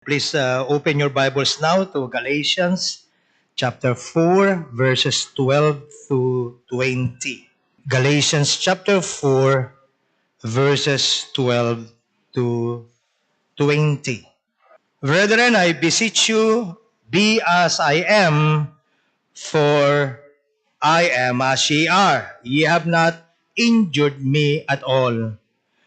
Please open your Bibles now to Galatians chapter 4, verses 12 to 20. Galatians chapter 4, verses 12 to 20. Brethren, I beseech you, be as I am, for I am as ye are. Ye have not injured me at all.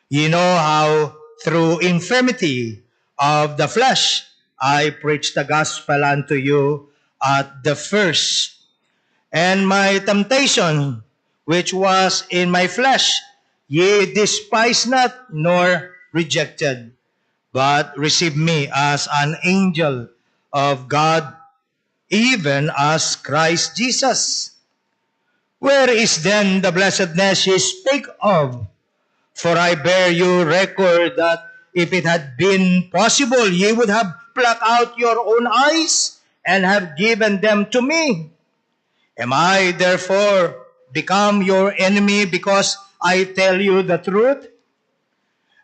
You know how through infirmity of the flesh I preached the gospel unto you at the first. And my temptation, which was in my flesh, ye despised not nor rejected, but received me as an angel of God, even as Christ Jesus. Where is then the blessedness ye speak of? For I bear you record that if it had been possible, ye would have plucked out your own eyes and have given them to me. Am I therefore become your enemy because I tell you the truth?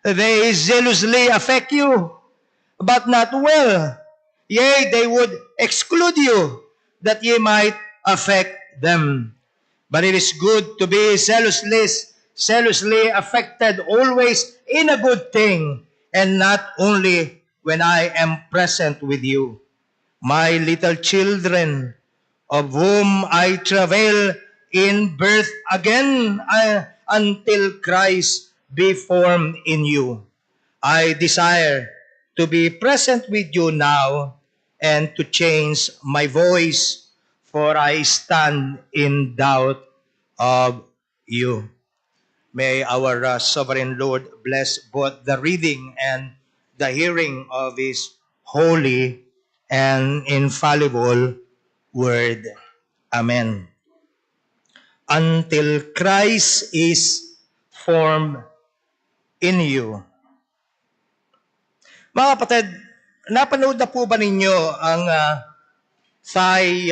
They zealously affect you, but not well. Yea, they would exclude you, that ye might affect them. But it is good to be zealously affected always in a good thing, and not only when I am present with you. My little children, of whom I travail in birth again until Christ be formed in you. I desire to be present with you now and to change my voice, for I stand in doubt of you. May our sovereign Lord bless both the reading and the hearing of His holy and infallible word. Amen. Until Christ is formed in you. Mga kapatid, napanood na po ba ninyo ang Thai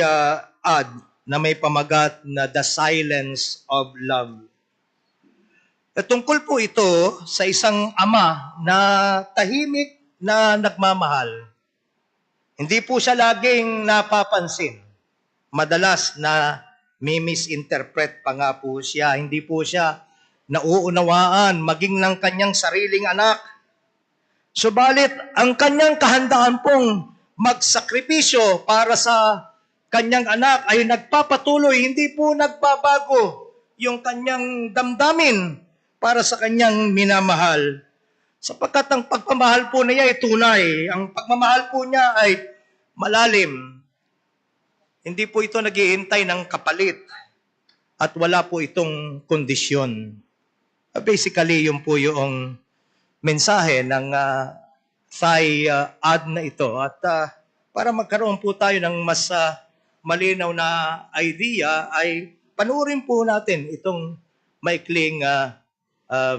ad na may pamagat na The Silence of Love? Tungkol po ito sa isang ama na tahimik na nagmamahal. Hindi po siya laging napapansin. Madalas na misinterpret pa nga po siya. Hindi po siya nauunawaan maging ng kanyang sariling anak. Subalit, ang kanyang kahandaan pong magsakripisyo para sa kanyang anak ay nagpapatuloy, hindi po nagbabago yung kanyang damdamin para sa kanyang minamahal. Sapagkat ang pagmamahal po niya ay tunay. Ang pagmamahal po niya ay malalim. Hindi po ito naghihintay ng kapalit at wala po itong kondisyon. Basically, yun po yung mensahe ng Thai ad na ito. At para magkaroon po tayo ng mas malinaw na idea, ay panuorin po natin itong maikling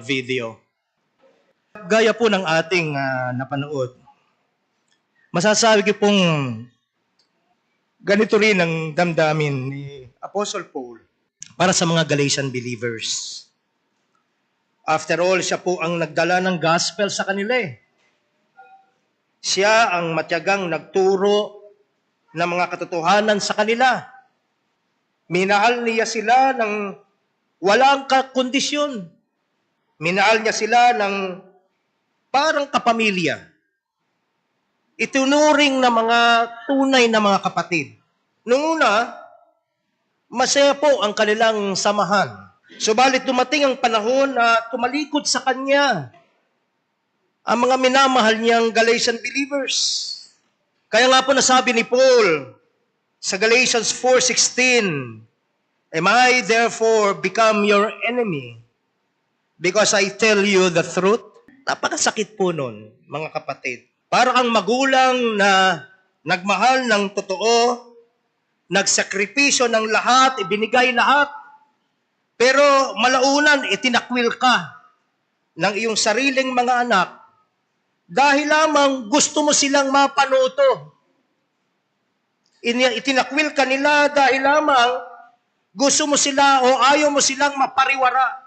video. Gaya po ng ating napanood, masasabi ko pong ganito rin ang damdamin ni Apostle Paul para sa mga Galatian believers. After all, siya po ang nagdala ng gospel sa kanila eh. Siya ang matyagang nagturo ng mga katotohanan sa kanila. Minahal niya sila ng walang kondisyon. Minahal niya sila ng parang kapamilya. Itunuring na mga tunay na mga kapatid. Noong una, masaya po ang kanilang samahan. Subalit dumating ang panahon na tumalikod sa kanya ang mga minamahal niyang Galatian believers. Kaya nga po nasabi ni Paul sa Galatians 4:16, Am I therefore become your enemy because I tell you the truth? Napakasakit po nun, mga kapatid. Para ang magulang na nagmahal ng totoo, nagsakripisyo ng lahat, ibinigay lahat, pero malaunan, itinakwil ka ng iyong sariling mga anak dahil lamang gusto mo silang mapanuto. Itinakwil ka nila dahil lamang gusto mo sila o ayaw mo silang mapariwara.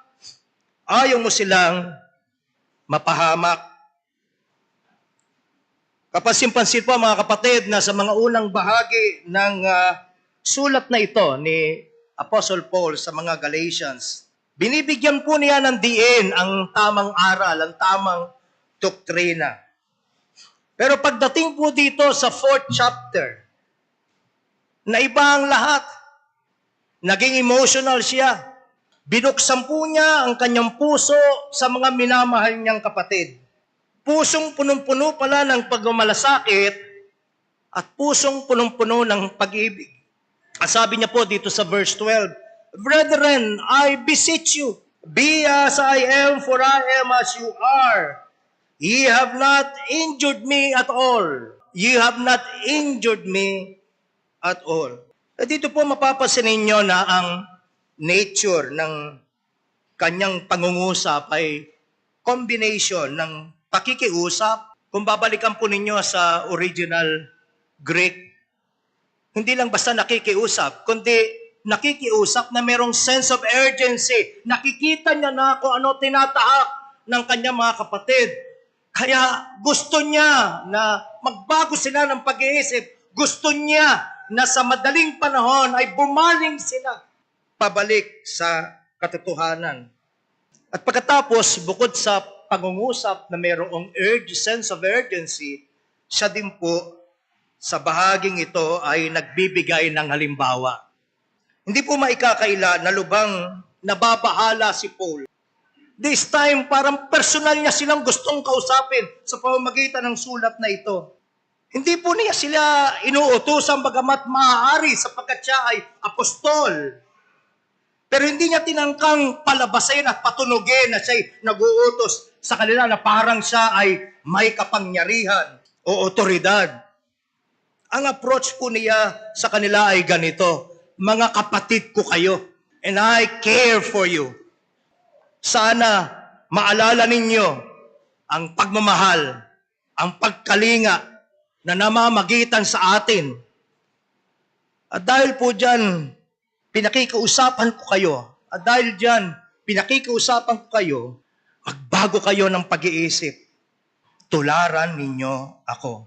Ayaw mo silang mapahamak. Kapansin-pansin po mga kapatid na sa mga unang bahagi ng sulat na ito ni Apostle Paul sa mga Galatians, binibigyan po niya ng diin ang tamang aral, ang tamang doktrina. Pero pagdating po dito sa 4th chapter, na iba ang lahat. Naging emotional siya. Binuksan po niya ang kanyang puso sa mga minamahal niyang kapatid. Pusong punong-puno pala ng pagmamalasakit at pusong punong-puno ng pag-ibig. Sabi niya po dito sa verse 12, Brethren, I beseech you, be as I am, for I am as you are. Ye have not injured me at all. Ye have not injured me at all. At dito po mapapansin ninyo na ang nature ng kanyang pangungusap ay combination ng pakikiusap. Kung babalikan po ninyo sa original Greek, hindi lang basta nakikiusap, kundi nakikiusap na merong sense of urgency. Nakikita niya na kung ano tinatahak ng kanyang mga kapatid. Kaya gusto niya na magbago sila ng pag-iisip. Gusto niya na sa madaling panahon ay bumaling sila pabalik sa katotohanan. At pagkatapos, bukod sa pangungusap na mayroong sense of urgency, siya din po sa bahaging ito ay nagbibigay ng halimbawa. Hindi po maikakaila na lubang nababahala si Paul. This time, parang personal niya silang gustong kausapin sa pamamagitan ng sulat na ito. Hindi po niya sila inuutusan bagamat maaari sapagkat siya ay apostol. Pero hindi niya tinangkang palabasin at patunugin na siya'y nag-uutos sa kanila na parang siya ay may kapangyarihan o otoridad. Ang approach po niya sa kanila ay ganito, mga kapatid ko kayo, and I care for you. Sana maalala ninyo ang pagmamahal, ang pagkalinga na namamagitan sa atin. At dahil po dyan, pinakikiusapan ko kayo. At dahil dyan, pinakikiusapan ko kayo, magbago kayo ng pag-iisip. Tularan ninyo ako.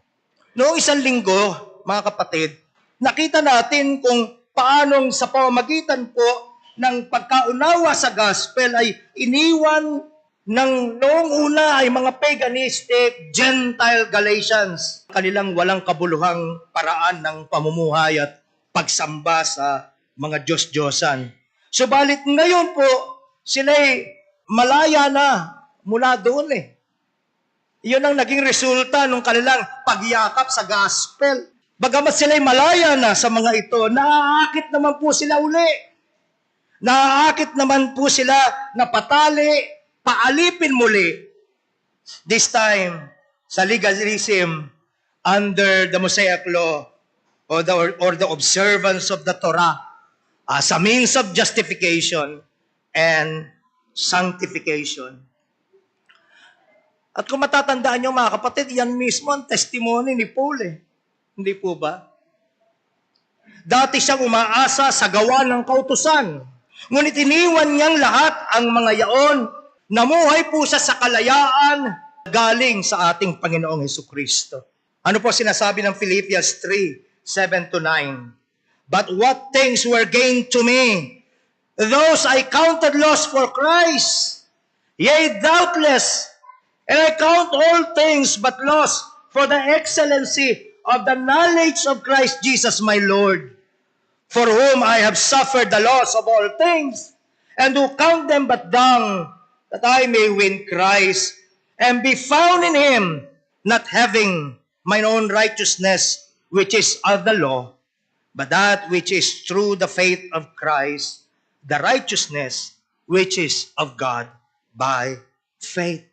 Noong isang linggo, mga kapatid, nakita natin kung paanong sa pamamagitan po ng pagkaunawa sa gospel ay iniwan ng noong una ay mga paganistic Gentile Galatians. Kanilang walang kabuluhang paraan ng pamumuhay at pagsamba sa mga Diyos-Diyosan. Subalit ngayon po, sila'y malaya na mula doon Iyon ang naging resulta ng kanilang pagyakap sa gospel. Bagamat sila'y malaya na sa mga ito, naaakit naman po sila uli. Naaakit naman po sila na patali, paalipin muli. This time, sa legalism, under the Mosaic law, or the observance of the Torah, as a means of justification and sanctification. At kung matatandaan nyo mga kapatid, yan mismo ang testimony ni Paul Hindi po ba? Dati siyang umaasa sa gawa ng kautusan. Ngunit iniwan niyang lahat ang mga yaon. Namuhay po siya sa kalayaan galing sa ating Panginoong Hesukristo. Ano po sinasabi ng Philippians 3:7-9? But what things were gained to me, those I counted loss for Christ. Yea, doubtless, and I count all things but loss for the excellency of the knowledge of Christ Jesus my Lord, for whom I have suffered the loss of all things, and who count them but dung, that I may win Christ, and be found in Him, not having mine own righteousness, which is of the law, but that which is through the faith of Christ, the righteousness which is of God by faith.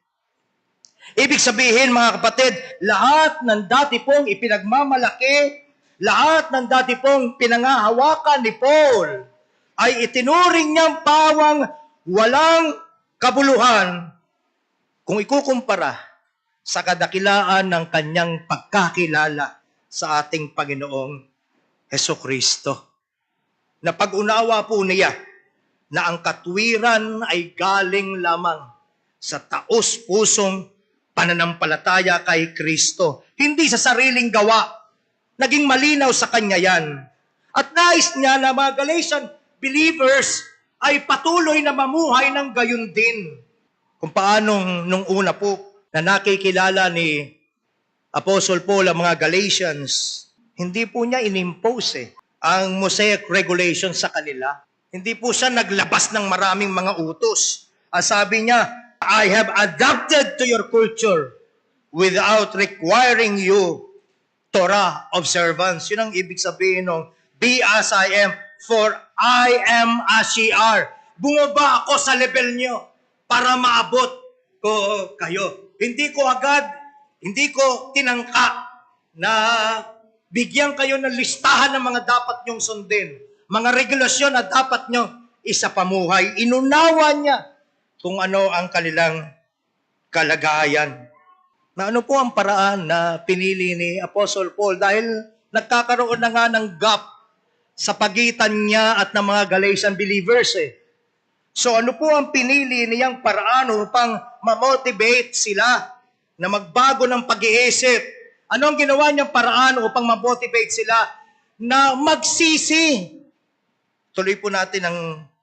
Ibig sabihin mga kapatid, lahat ng dati pong ipinagmamalaki, lahat ng dati pong pinangahawakan ni Paul, ay itinuring niyang pawang walang kabuluhan kung ikukumpara sa kadakilaan ng kanyang pagkakilala sa ating Panginoong Hesukristo. Na pag-unawa po niya na ang katwiran ay galing lamang sa taos-pusong pananampalataya kay Kristo. Hindi sa sariling gawa. Naging malinaw sa kanya yan. At nais niya na mga Galatian believers ay patuloy na mamuhay ng gayon din. Kung paanong nung una po na nakikilala ni Apostle Paul ang mga Galatians, hindi po niya inimpose ang Mosaic regulation sa kanila. Hindi po siya naglabas ng maraming mga utos. Ang sabi niya, I have adapted to your culture without requiring you Torah observance. Yun ang ibig sabihin ng be as I am, for I am as ye are. Bumaba ako sa level nyo para maabot ko kayo. Hindi ko tinangka na bigyan kayo ng listahan ng mga dapat nyong sundin. Mga regulasyon na dapat nyong isapamuhay. Inunawa niya kung ano ang kanilang kalagayan. Na ano po ang paraan na pinili ni Apostle Paul dahil nagkakaroon na nga ng gap sa pagitan niya at ng mga Galatian believers So ano po ang pinili niyang paraan upang ma-motivate sila na magbago ng pag-iisip? Ano ang ginawa niyang paraan upang ma-motivate sila na magsisi? Tuloy po natin ang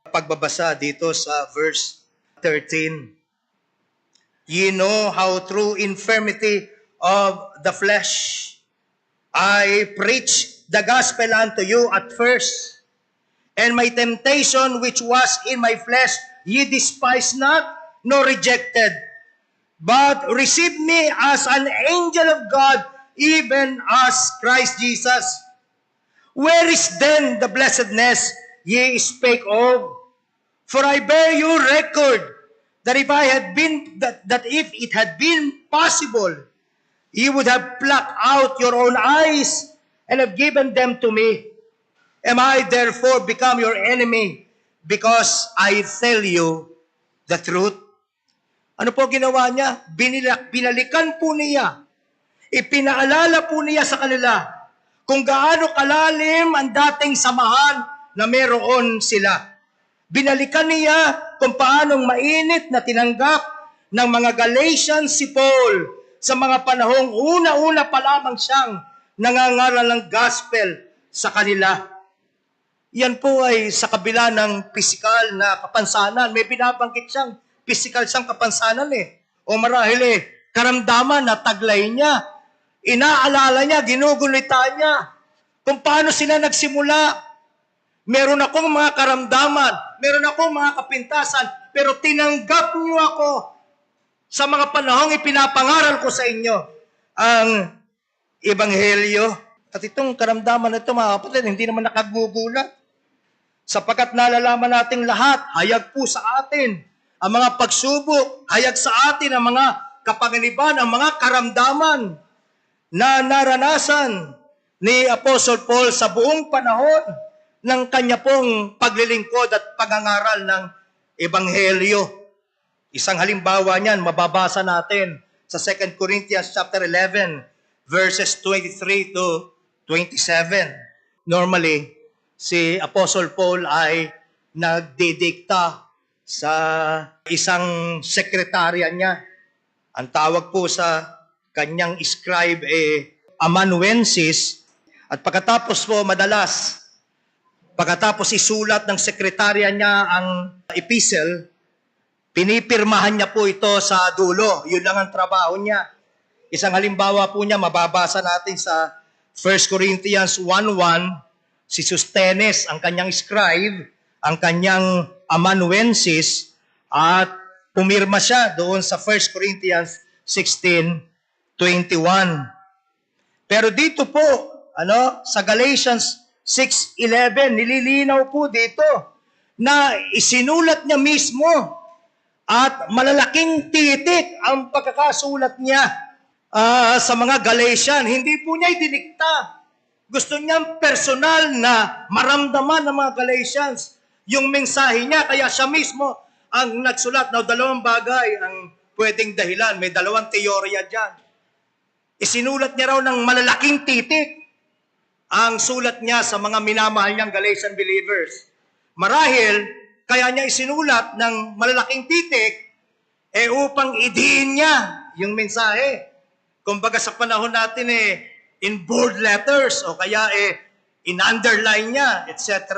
pagbabasa dito sa verse 13. Ye know how through infirmity of the flesh I preached the gospel unto you at first, and my temptation which was in my flesh ye despised not, nor rejected, but received me as an angel of God, even as Christ Jesus. Where is then the blessedness ye spake of? For I bear you record that if it had been possible, you would have plucked out your own eyes and have given them to me. Am I therefore become your enemy because I tell you the truth? Ano po ginawa niya? Binalikan po niya. Ipinaalala po niya sa kanila kung gaano kalalim ang dating samahan na meron sila. Binalikan niya kung paanong mainit na tinanggap ng mga Galatians si Paul sa mga panahong una-una pa lamang siyang nangangaral ng gospel sa kanila. Yan po ay sa kabila ng pisikal na kapansanan. May binabanggit siyang pisikal siyang kapansanan O marahil karamdaman na taglay niya. Inaalala niya, ginugunita niya kung paano sila nagsimula. Meron akong mga karamdaman, meron akong mga kapintasan, pero tinanggap niyo ako sa mga panahong ipinapangaral ko sa inyo ang Ebanghelyo. At itong karamdaman na ito, mga kapatid, hindi naman nakagugulat. Sapagkat nalalaman nating lahat, hayag po sa atin ang mga pagsubok, hayag sa atin ang mga kapanganiban, ang mga karamdaman na naranasan ni Apostle Paul sa buong panahon ng kanya pong paglilingkod at pagangaral ng Ebanghelyo. Isang halimbawa niyan, mababasa natin sa 2 Corinthians chapter 11, verses 23 to 27. Normally, si Apostle Paul ay nagdidikta sa isang sekretarya niya. Ang tawag po sa kanyang scribe amanuensis. At pagkatapos po pagkatapos isulat ng sekretarya niya ang epistle, pinipirmahan niya po ito sa dulo. Yun lang ang trabaho niya. Isang halimbawa po niya, mababasa natin sa 1 Corinthians 1:1, si Sostenes, ang kanyang scribe, ang kanyang amanuensis, at pumirma siya doon sa 1 Corinthians 16:21. Pero dito po, sa Galatians 6:11, nililinaw po dito na isinulat niya mismo at malalaking titik ang pagkakasulat niya sa mga Galatian. Hindi po niya idinikta. Gusto niya personal na maramdaman ng mga Galatians yung mensahe niya. Kaya siya mismo ang nagsulat. Now, dalawang bagay ang pwedeng dahilan. May dalawang teorya dyan. Isinulat niya raw ng malalaking titik ang sulat niya sa mga minamahal niyang Galatian believers. Marahil, kaya niya isinulat ng malalaking titik upang idiin niya yung mensahe. Kumbaga sa panahon natin in bold letters o kaya in-underline niya, etc.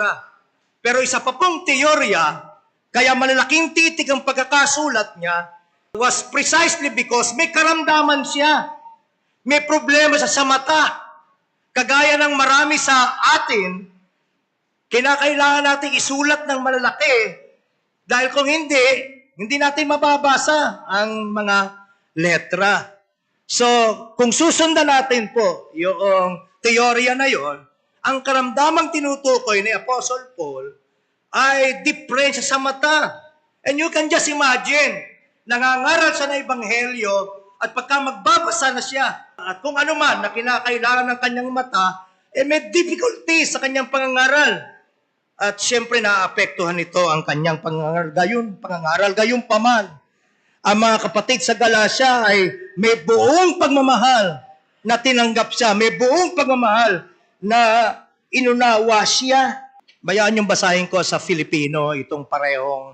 Pero isa pa pong teorya, kaya malalaking titik ang pagkakasulat niya, was precisely because may karamdaman siya. May problema siya sa mata. Kagaya ng marami sa atin, kinakailangan natin isulat ng malalaki dahil kung hindi natin mababasa ang mga letra. So, kung susundan natin po yung teorya na yon, ang karamdamang tinutukoy ni Apostle Paul ay diferensya sa mata. And you can just imagine, nangangaral siya ng Ebanghelyo at pagka magbabasa na siya, at kung ano man na kinakailangan ng kanyang mata, may difficulty sa kanyang pangangaral. At siyempre naapektuhan nito ang kanyang pangangaral. Gayon pa man, ang mga kapatid sa Galacia ay may buong pagmamahal na tinanggap siya. May buong pagmamahal na inunawa siya. Bayaan yung basahin ko sa Filipino itong parehong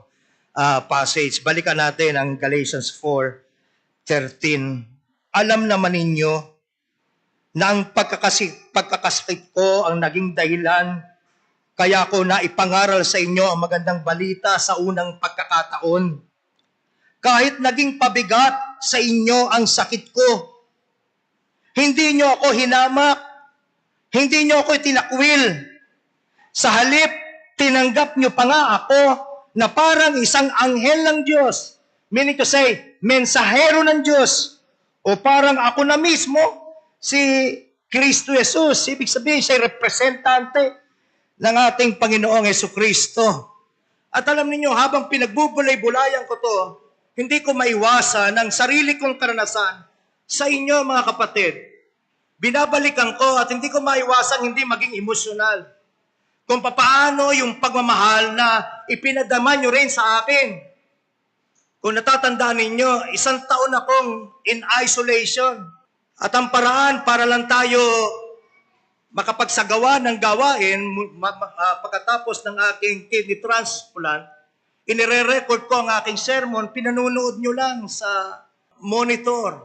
passage. Balikan natin ang Galatians 4:13. Alam naman ninyo na ang pagkakasakit ko ang naging dahilan kaya ko na ipangaral sa inyo ang magandang balita sa unang pagkakataon. Kahit naging pabigat sa inyo ang sakit ko, hindi nyo ako hinamak, hindi nyo ako tinakwil. Sa halip, tinanggap nyo pa nga ako na parang isang anghel ng Diyos. Meaning to say, mensahero ng Diyos. O parang ako na mismo, si Kristo Jesus. Ibig sabihin, siya representante ng ating Panginoong Jesucristo. At alam niyo habang pinagbubulay-bulayan ko to, hindi ko maiwasan ang sarili kong karanasan sa inyo, mga kapatid. Binabalikan ko at hindi ko maiwasan hindi maging emosyonal. Kung paano yung pagmamahal na ipinadama nyo rin sa akin. Kung natatandaan ninyo, 1 taon akong in isolation. At ang paraan para lang tayo makapagsagawa ng gawain pagkatapos ng aking kidney transplant, inire-record ko ang aking sermon, pinanunood nyo lang sa monitor.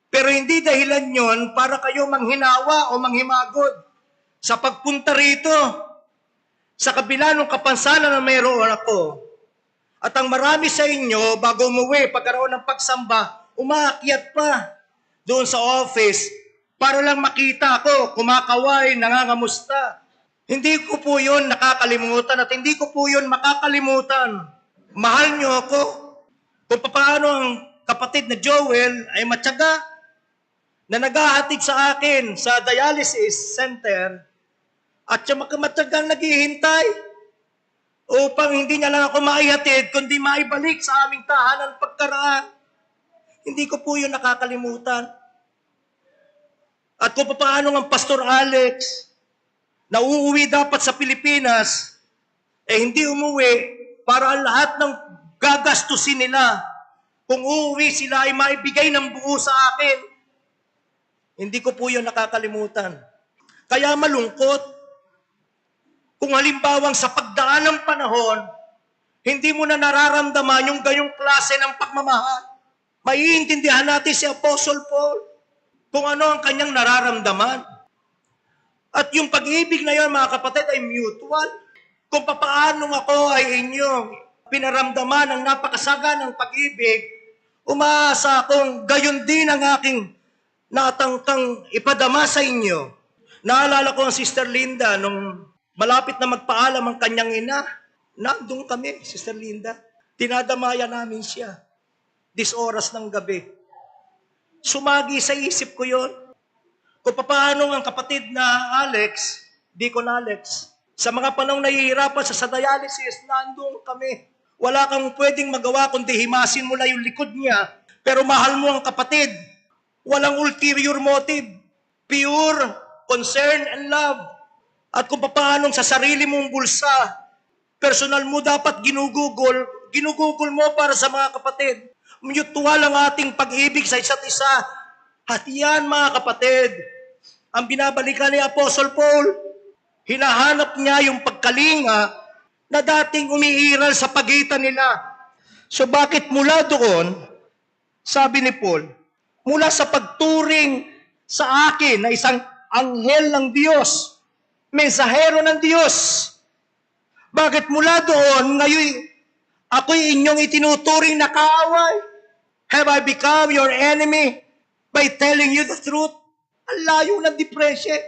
Pero hindi dahilan yon para kayo manghinawa o manghimagod sa pagpunta rito. Sa kabila ng kapansanan na mayroon ako, at ang marami sa inyo, bago umuwi, pagkaroon ng pagsamba, umaakyat pa doon sa office para lang makita ako, kumakaway, nangangamusta. Hindi ko po yun nakakalimutan at hindi ko po yun makakalimutan. Mahal niyo ako. Kung paano ang kapatid na Joel ay matyaga na naghahatid sa akin sa dialysis center at siya matyagang naghihintay upang hindi niya lang ako maihatid, kundi maibalik sa aming tahanan pagkaraan. Hindi ko po yun nakakalimutan. At kung paano ang Pastor Alex, na uuwi dapat sa Pilipinas, hindi umuwi para ang lahat ng gagastusin nila, kung uuwi sila ay maibigay ng buo sa akin. Hindi ko po yun nakakalimutan. Kaya malungkot, kung halimbawang sa pagdaan ng panahon, hindi mo na nararamdaman yung gayong klase ng pagmamahal. Maiintindihan natin si Apostle Paul kung ano ang kanyang nararamdaman. At yung pag-ibig na yun, mga kapatid, ay mutual. Kung papaano ako ay inyong pinaramdaman ng napakasaga ng pag-ibig, umaasa akong gayon din ang aking natangkang ipadama sa inyo. Naalala ko ang Sister Linda nung malapit na magpaalam ang kanyang ina. Nandun kami, Sister Linda. Tinadamaya namin siya. This oras ng gabi. Sumagi sa isip ko yon. Kung paano ang kapatid na Alex, Deacon Alex, sa mga panahong nahihirapan sa dialysis, nandun kami. Wala kang pwedeng magawa kundi himasin mo na yung likod niya, pero mahal mo ang kapatid. Walang ulterior motive. Pure concern and love. At kung paano sa sarili mong bulsa, personal mo dapat ginugugol mo para sa mga kapatid. Mutual ang ating pag-ibig sa isa't isa. At yan, mga kapatid, ang binabalikan ni Apostle Paul, hinahanap niya yung pagkalinga na dating umiiral sa pagitan nila. So bakit mula doon, Sabi ni Paul, mula sa pagturing sa akin na isang anghel ng Diyos, mensahero ng Diyos. Bakit mula doon, ngayon ako'y inyong itinuturing na kaaway? Have I become your enemy by telling you the truth? Ang layo ng depression.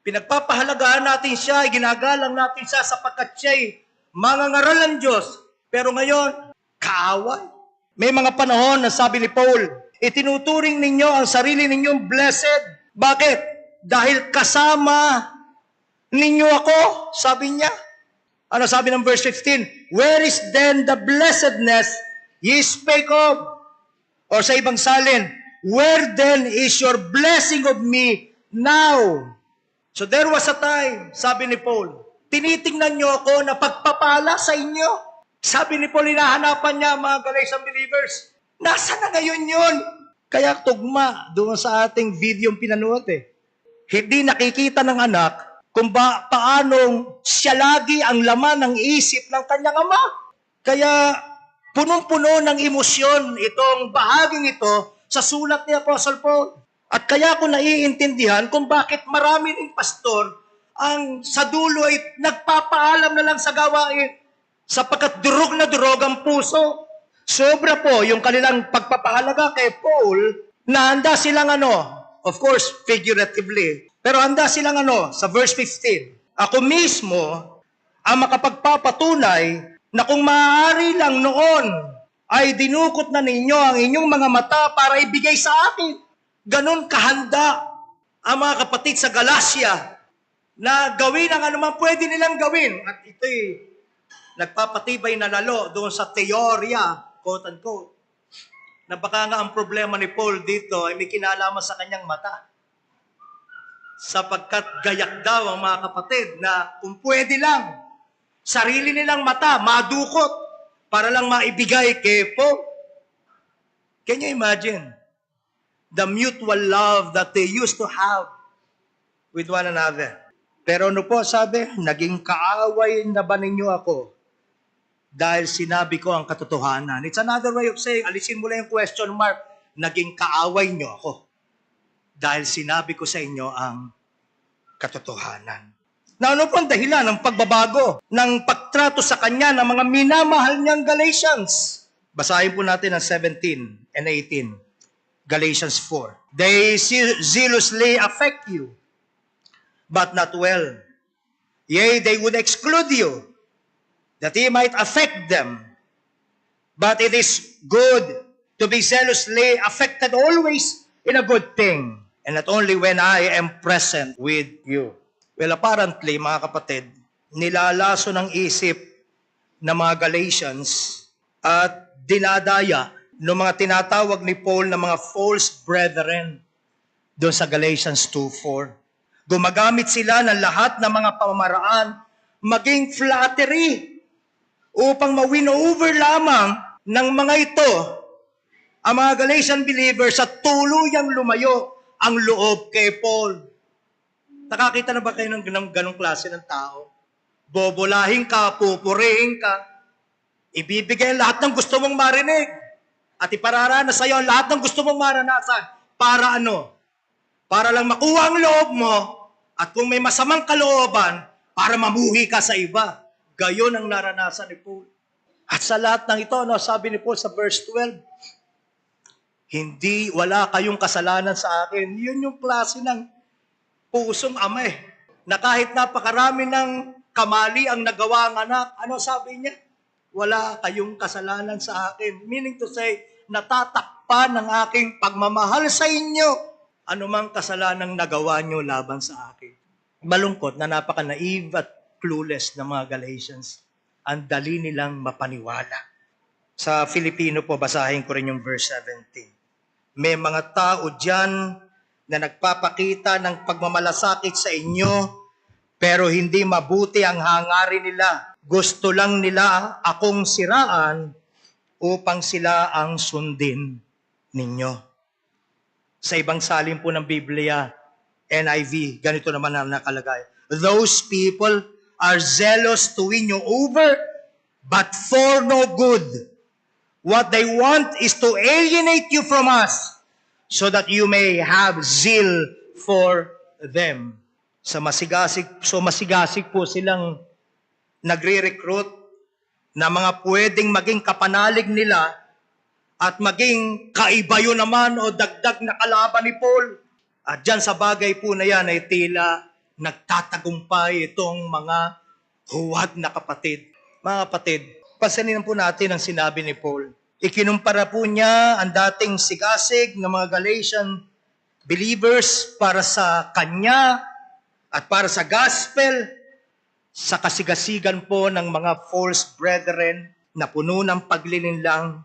Pinagpapahalagaan natin siya, ginagalang natin siya sapagkat siya'y mangangaral ng Diyos. Pero ngayon, kaaway. May mga panahon na sabi ni Paul, itinuturing ninyo ang sarili ninyong blessed. Bakit? Dahil kasama ninyo ako, sabi niya. Ano sabi ng verse 15? Where is then the blessedness ye spake of? Or sa ibang salin, where then is your blessing of me now? So there was a time, sabi ni Paul, tinitingnan niyo ako na pagpapala sa inyo. Sabi ni Paul, hinahanapan niya mga Galatian believers. Nasaan na ngayon yun? Kaya tugma doon sa ating video pinanood Hindi nakikita ng anak kung paanong siya lagi ang laman ng isip ng kanyang ama. Kaya punong-puno ng emosyon itong bahaging ito sa sulat ni Apostle Paul. At kaya ko naiintindihan kung bakit marami ring pastor ang sa dulo ay nagpapaalam na lang sa gawain sapagkat durog na durog ang puso. Sobra po yung kanilang pagpapahalaga kay Paul na handa silang of course figuratively, pero handa silang sa verse 15, ako mismo ang makapagpapatunay na kung maaari lang noon ay dinukot na ninyo ang inyong mga mata para ibigay sa akin. Ganon kahanda ang mga kapatid sa Galacia na gawin ang anumang pwede nilang gawin. At ito'y nagpapatibay na lalo doon sa teorya, quote-unquote, na baka nga ang problema ni Paul dito ay may kinalaman sa kanyang mata. Sapagkat gayak daw ang mga kapatid na kung pwede lang, sarili nilang mata, madukot, para lang maibigay kay Paul. Can you imagine the mutual love that they used to have with one another? Pero ano po sabi, naging kaaway na ba ninyo ako dahil sinabi ko ang katotohanan? It's another way of saying, alisin mo lang yung question mark, naging kaaway nyo ako dahil sinabi ko sa inyo ang katotohanan. Na ano po ang dahilan ng pagbabago, ng pagtrato sa kanya ng mga minamahal niyang Galatians? Basahin po natin ang 17 and 18. Galatians 4. They zealously affect you, but not well. Yea, they would exclude you, that ye might affect them. But it is good to be zealously affected always in a good thing, and not only when I am present with you. Well, apparently, mga kapatid, nilalaso ng isip ng mga Galatians at dinadaya ng mga tinatawag ni Paul na mga false brethren doon sa Galatians 2:4. Gumagamit sila ng lahat ng mga pamamaraan, maging flattery, upang ma-win over lamang ng mga ito ang mga Galatian believers at tuluyang lumayo ang loob kay Paul. Nakakita na ba kayo ng ganong klase ng tao? Bobolahin ka, pupurihin ka, ibibigay lahat ng gusto mong marinig at ipararanas sa iyo lahat ng gusto mong maranasan. Para ano? Para lang makuha ang loob mo at kung may masamang kalooban, para mamuhi ka sa iba. Gayon ang naranasan ni Paul. At sa lahat ng ito, sabi ni Paul sa verse 12, wala kayong kasalanan sa akin. Yun yung klase ng pusong ama na kahit napakarami ng kamali ang nagawa ng anak, ano sabi niya? Wala kayong kasalanan sa akin. Meaning to say, natatakpan ng aking pagmamahal sa inyo anumang kasalanang nagawa nyo laban sa akin. Malungkot na napaka-naive at clueless ng mga Galatians. Ang dali nilang mapaniwala. Sa Filipino po, basahin ko rin yung verse 17. May mga tao dyan na nagpapakita ng pagmamalasakit sa inyo, pero hindi mabuti ang hangarin nila. Gusto lang nila akong siraan upang sila ang sundin ninyo. Sa ibang salin po ng Biblia, NIV, ganito naman ang nakalagay. Those people are zealous to win you over, but for no good. What they want is to alienate you from us so that you may have zeal for them. Masigasig po silang nagre-recruit na mga pwedeng maging kapanalig nila at maging kaiba yun naman o dagdag na kalaban ni Paul. At dyan sa bagay po na yan ay tila nagtatagumpay itong mga huwad na kapatid. Mga kapatid, pansinin po natin ang sinabi ni Paul. Ikinumpara po niya ang dating sigasig ng mga Galatian believers para sa kanya at para sa gospel sa kasigasigan po ng mga false brethren na puno ng paglilinlang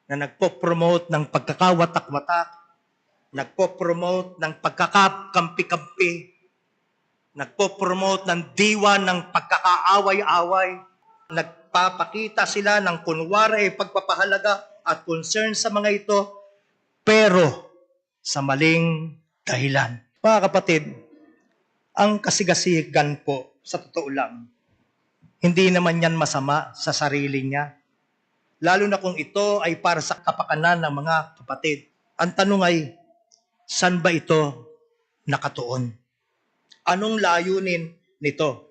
na nagpo-promote ng pagkakawatak-watak, nagpo-promote ng pagkakampi-kampi, nagpo-promote ng diwa ng pagkakaaway-away, nagpapakita sila ng kunwari pagpapahalaga at concern sa mga ito, pero sa maling dahilan. Mga kapatid, ang kasigasigan po, sa totoo lang, hindi naman yan masama sa sarili niya. Lalo na kung ito ay para sa kapakanan ng mga kapatid. Ang tanong ay, saan ba ito nakatuon? Anong layunin nito?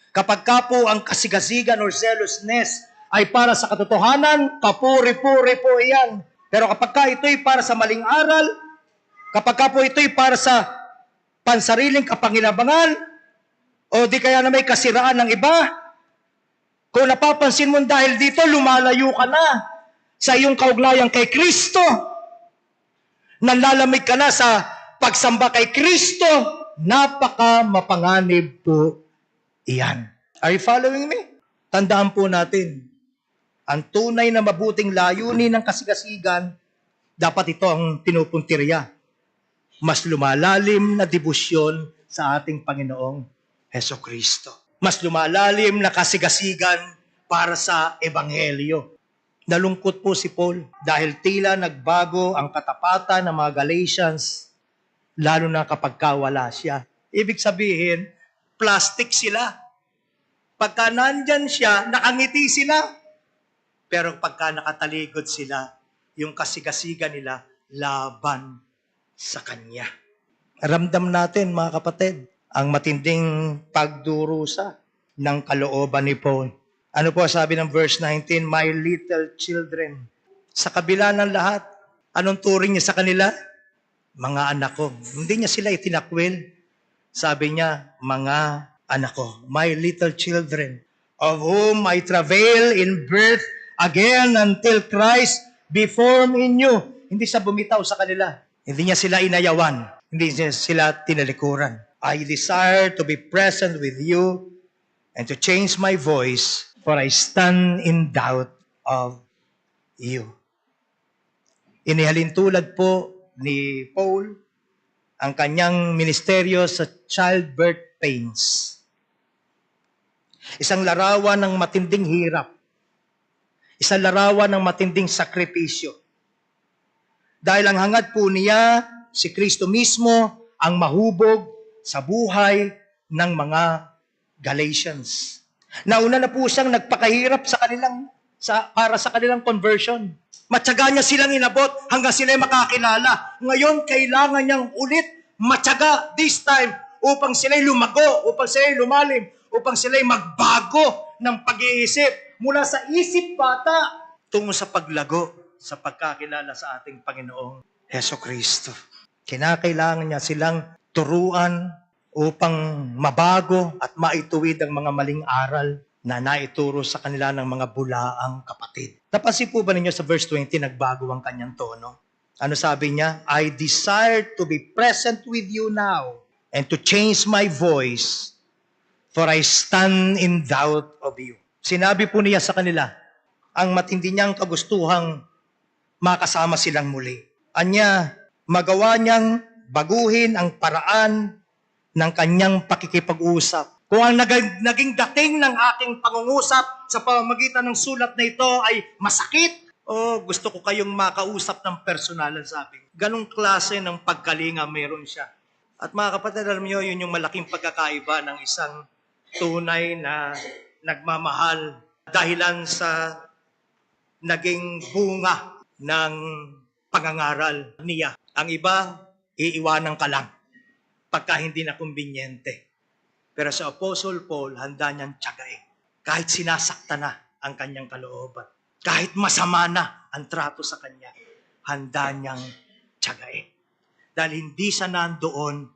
Kapag ka po ang kasigasigan or zealousness ay para sa katotohanan, kapuri-puri po iyan. Pero kapag ka ito'y para sa maling aral, kapag ka po ito'y para sa pansariling kapanginabangan, o di kaya na may kasiraan ng iba, kung napapansin mo dahil dito, lumalayo ka na sa iyong kaugnayan kay Kristo. Nanlalamig ka na sa pagsamba kay Kristo. Napaka mapanganib po iyan. Are you following me? Tandaan po natin, ang tunay na mabuting layunin ng kasigasigan, dapat ito ang pinupuntirya. Mas lumalalim na debosyon sa ating Panginoong Hesukristo. Mas lumalalim na kasigasigan para sa Ebanghelyo. Nalungkot po si Paul dahil tila nagbago ang katapatan ng mga Galatians, lalo na kapag wala siya. Ibig sabihin, plastic sila. Pagka nandyan siya, nakangiti sila. Pero pagka nakataligod sila, yung kasigasigan nila, laban sa Kanya. Ramdam natin, mga kapatid, ang matinding pagdurusa ng kalooban ni Paul. Ano po sabi ng verse 19? My little children. Sa kabila ng lahat, anong turing niya sa kanila? Mga anak ko. Hindi niya sila itinakwil. Sabi niya, mga anak ko. My little children, of whom I travail in birth again until Christ be formed in you. Hindi siya bumitaw sa kanila. Hindi niya sila inayawan. Hindi niya sila tinalikuran. I desire to be present with you and to change my voice, for I stand in doubt of you. Inihalintulad po ni Paul ang kanyang ministeryo sa childbirth pains. Isang larawan ng matinding hirap. Isang larawan ng matinding sakripisyo. Dahil ang hangad po niya, si Kristo mismo, ang mahubog sa buhay ng mga Galatians. Nauna na po siyang nagpakahirap para sa kanilang conversion. Matyaga niya silang inabot hanggang sila makakilala. Ngayon, kailangan niyang ulit matyaga this time upang sila'y lumago, upang sila'y lumalim, upang sila'y magbago ng pag-iisip mula sa isip bata tungo sa paglago sa pagkakilala sa ating Panginoong Hesukristo. Kinakailangan niya silang turuan upang mabago at maituwid ang mga maling aral na naituro sa kanila ng mga bulaang kapatid. Napansin po ba ninyo sa verse 20, nagbago ang kanyang tono? Ano sabi niya? I desire to be present with you now and to change my voice, for I stand in doubt of you. Sinabi po niya sa kanila, ang matindi niyang kagustuhang makasama silang muli. Anya, magawa niyang baguhin ang paraan ng kanyang pakikipag-usap. Kung ang naging dating ng aking pangungusap sa pamamagitan ng sulat na ito ay masakit, gusto ko kayong makausap ng personalan, sabi. Ganong klase ng pagkalinga meron siya. At mga kapatid, alam niyo, yun yung malaking pagkakaiba ng isang tunay na nagmamahal dahilan sa naging bunga ng pangangaral niya. Ang iba, iiwanan ka lang pagka hindi na kumbinyente. Pero sa Apostle Paul, handa niyang tiyagain. Kahit sinasakta na ang kanyang kalooban, kahit masama na ang trato sa kanya, handa niyang tiyagain. Dahil hindi siya nandoon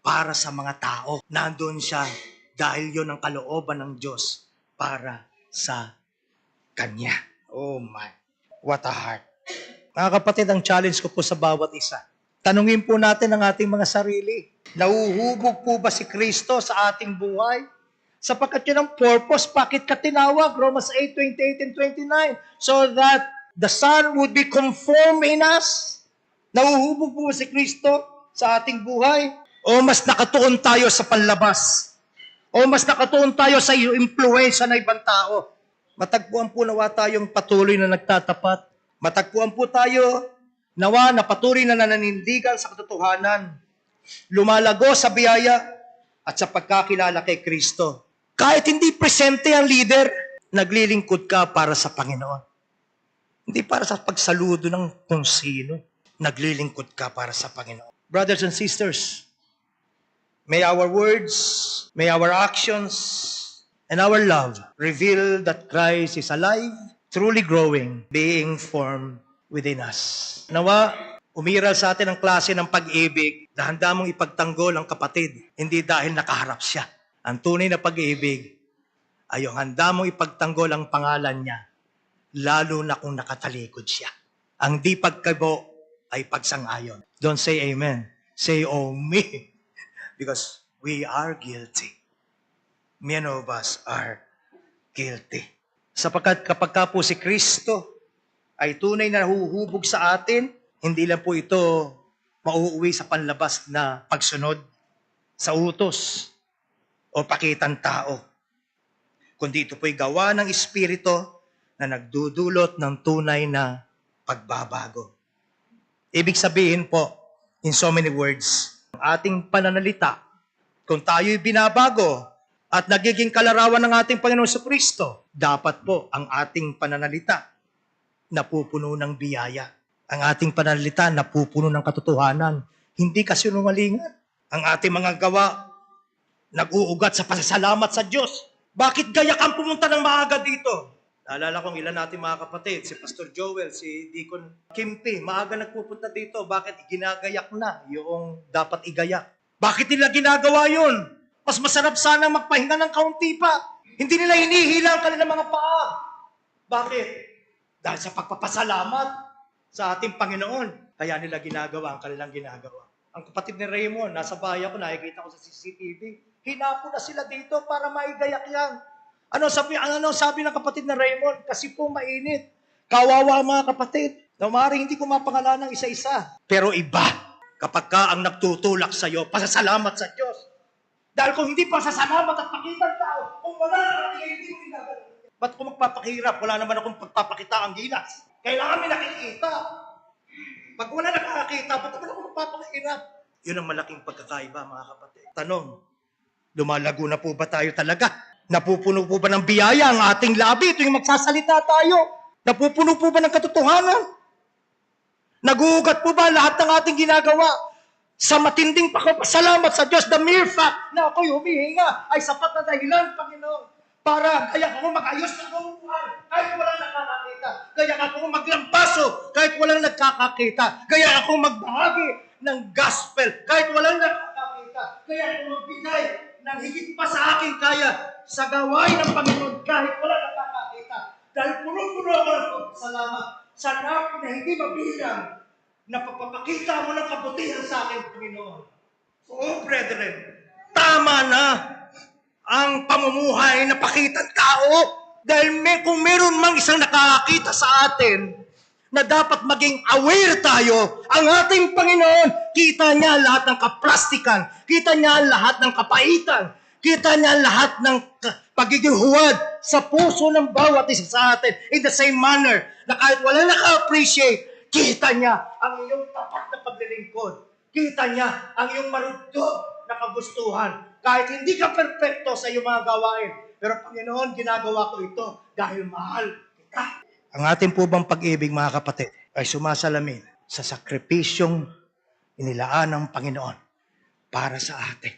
para sa mga tao. Nandoon siya dahil yon ang kalooban ng Diyos para sa kanya. Oh my, what a heart. Mga kapatid, ang challenge ko po sa bawat isa. Tanungin po natin ang ating mga sarili. Nauhubog po ba si Kristo sa ating buhay? Sapagkat yun ang purpose, bakit ka tinawag? Romans 8:28 and 29. So that the Son would be conformed in us. Nauhubog po ba si Kristo sa ating buhay? O mas nakatuon tayo sa panlabas? O mas nakatuon tayo sa impluwensya ng ibang tao? Matagpuan po nawa tayong patuloy na nagtatapat. Matagpuan po tayo nawa na patuloy na nananindigan sa katotohanan. Lumalago sa biyaya at sa pagkakilala kay Kristo. Kahit hindi presente ang leader, naglilingkod ka para sa Panginoon. Hindi para sa pagsaludo ng kung sino. Naglilingkod ka para sa Panginoon. Brothers and sisters, may our words, may our actions, and our love reveal that Christ is alive, truly growing, being formed within us. Nawa, umiral sa atin ang klase ng pag-ibig na handa mong ipagtanggol ang kapatid, hindi dahil nakaharap siya. Ang tunay na pag-ibig ay yung handa mong ipagtanggol ang pangalan niya, lalo na kung nakatalikod siya. Ang di pagkabo ay pagsang-ayon. Don't say amen. Say, oh me. Because we are guilty. Many of us are guilty. Sapagkat kapag ka po si Kristo ay tunay na nahuhubog sa atin, hindi lang po ito mauuwi sa panlabas na pagsunod sa utos o pakitang tao. Kundi ito po'y gawa ng Espiritu na nagdudulot ng tunay na pagbabago. Ibig sabihin po, in so many words, ang ating pananalita, kung tayo'y binabago at nagiging kalarawan ng ating Panginoon sa Kristo, dapat po ang ating pananalita napupuno ng biyaya. Ang ating pananalita napupuno ng katotohanan. Hindi kasinungalingan. Ang ating mga gawa nag-uugat sa pasasalamat sa Diyos. Bakit gayak ang pumunta ng maaga dito? Naalala kong ilan natin mga kapatid, si Pastor Joel, si Deacon Kimpi, maaga nagpupunta dito. Bakit ginagayak na yung dapat igayak? Bakit nila ginagawa yun? Mas masarap sana magpahinga ng kaunti pa. Hindi nila hinihila ang kanilang mga paa. Bakit? Dahil sa pagpapasalamat sa ating Panginoon. Kaya nila ginagawa ang kanilang ginagawa. Ang kapatid ni Raymond, nasa bahay ako, nakikita ko sa CCTV, hinapo na sila dito para maigayak yan. Ano sabi ng kapatid na Raymond? Kasi po mainit. Kawawa ang mga kapatid. Na maaaring hindi ko mapangalan ng isa-isa. Pero iba, kapag ka ang nagtutulak sa iyo, pasasalamat sa Diyos. Dahil kung hindi pasasalamat at pakitang tao, kung wala na hindi mo ginagawa. Ba't ko magpapakirap? Wala naman akong pagpapakita ang gilas. Kailangan may nakikita. Pag wala nakakakita, ba't naman ako magpapakirap? Yun ang malaking pagkakaiba, mga kapatid. Tanong, lumalago na po ba tayo talaga? Napupuno po ba ng biyaya ang ating labi tuwing magsasalita tayo? Napupuno po ba ng katotohanan? Naguugat po ba lahat ng ating ginagawa? Sa matinding pagpapasalamat sa Diyos, the mere fact na ako'y humihinga ay sapat na dahilan, Panginoon, para kaya ako mag-ayos ng buhay kahit walang nakakakita. Kaya ako maglampaso kahit walang nagkakakita. Kaya ako magbahagi ng gospel kahit walang nakakakita. Kaya ako magbigay ng higit pa sa aking kaya sa gawain ng Panginoon kahit wala nakakakita. Dahil puno-puno ako ng pagpasalamat sa namin na hindi mabilang na pagpapakita mo ng kabutihan sa akin, Panginoon. So, brethren, tama na ang pamumuhay na pakitang tao dahil kung meron mang isang nakakakita sa atin na dapat maging aware tayo, ang ating Panginoon, kita niya lahat ng kaplastikan, kita niya lahat ng kapaitan, kita niya lahat ng pagiging huwad sa puso ng bawat isa sa atin. In the same manner, na kahit wala naka-appreciate, kita niya ang iyong tapat na paglilingkod. Kita niya ang iyong marudog na kagustuhan. Kahit hindi ka perfecto sa iyong mga gawain. Pero Panginoon, ginagawa ko ito dahil mahal kita. Ang ating po bang pag-ibig, mga kapatid, ay sumasalamin sa sakripisyong inilaan ng Panginoon para sa atin.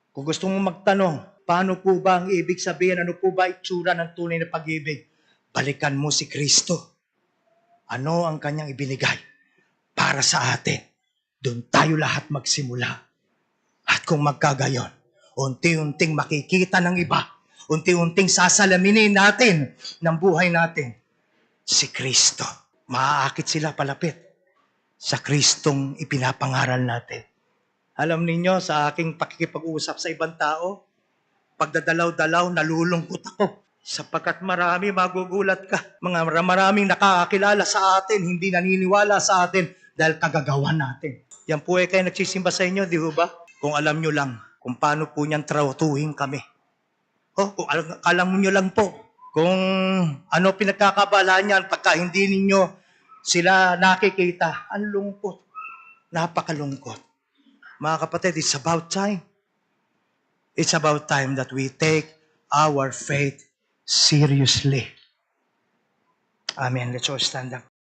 Kung gusto mong magtanong, paano po ba ang ibig sabihin? Ano po ba itsura ng tunay na pag-ibig? Balikan mo si Kristo. Ano ang kanyang ibinigay para sa atin? Doon tayo lahat magsimula. At kung magkagayon, unti-unting makikita ng iba, unti-unting sasalaminin natin ng buhay natin si Kristo. Maaakit sila palapit sa Kristong ipinapangaral natin. Alam ninyo, sa aking pakikipag-usap sa ibang tao, pagdadalaw-dalaw, nalulungkot ako. Sapagkat marami magugulat ka. Maraming nakakakilala sa atin, hindi naniniwala sa atin dahil kagagawan natin. Yan po ay kayo nagsisimba sa inyo, di ba? Kung alam nyo lang kung paano po niyan trautuhin kami. Kung alam nyo lang po kung ano pinagkakabalaan niyan pagka hindi ninyo sila nakikita. Ang lungkot. Napakalungkot. Mga kapatid, it's about time. It's about time that we take our faith seriously. Amen. Let's all stand up.